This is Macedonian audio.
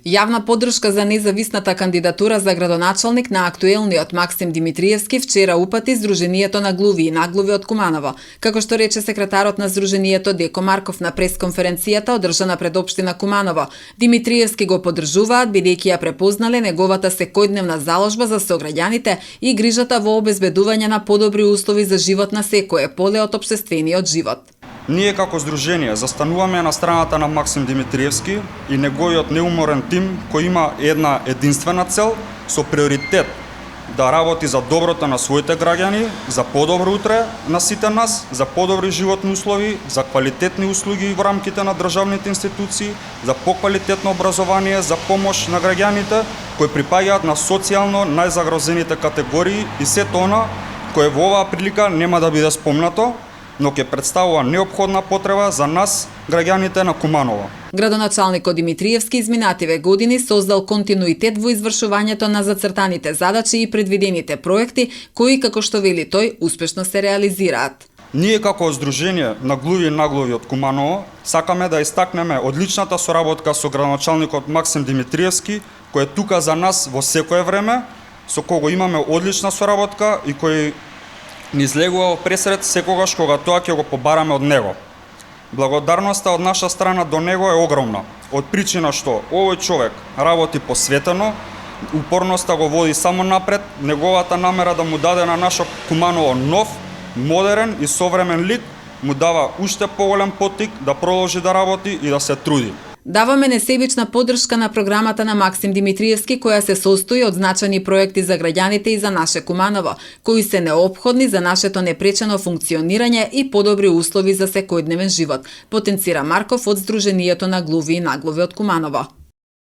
Јавна поддршка за независната кандидатура за градоначалник на актуелниот Максим Димитриевски вчера упати Сдруженијето на глуви и наглуви од Куманово. Како што рече секретарот на Сдруженијето Деко Марков на пресконференцијата одржана пред општина Куманово, Димитриевски го поддржуваат бидејќи ја препознале неговата секојдневна заложба за сограѓаните и грижата во обезбедување на подобри услови за живот на секое поле од општествениот живот. Ние како Сдружение застануваме на страната на Максим Димитриевски и неговиот неуморен тим кој има една единствена цел со приоритет да работи за доброто на своите граѓани, за подобро утре на сите нас, за подобри животни услови, за квалитетни услуги во рамките на државните институции, за поквалитетно образование, за помош на граѓаните кои припаѓаат на социјално најзагрозените категории и сето она кое во оваа прилика нема да биде спомнато, но ќе представува неопходна потреба за нас, граѓаните на Куманово. Градоначалникот Димитриевски изминативе години создал континуитет во извршувањето на зацртаните задачи и предвидените проекти, кои, како што вели тој, успешно се реализираат. Ние како Сдружение на глуви и наглуви од Куманово сакаме да истакнеме одличната соработка со градоначалникот Максим Димитриевски, кој е тука за нас во секое време, со кого имаме одлична соработка и кој ни излегува пресред секогаш кога тоа ќе го побараме од него. Благодарноста од наша страна до него е огромна, од причина што овој човек работи посветено, упорноста го води само напред, неговата намера да му даде на нашо Куманово нов, модерен и современ лик му дава уште поголем поттик да продолжи да работи и да се труди. Даваме несебична поддршка на програмата на Максим Димитриевски, која се состои од значајни проекти за граѓаните и за наше Куманово, кои се неопходни за нашето непречено функционирање и подобри услови за секојдневен живот, потенцира Марков од Сдруженијето на глуви и наглуви од Куманово.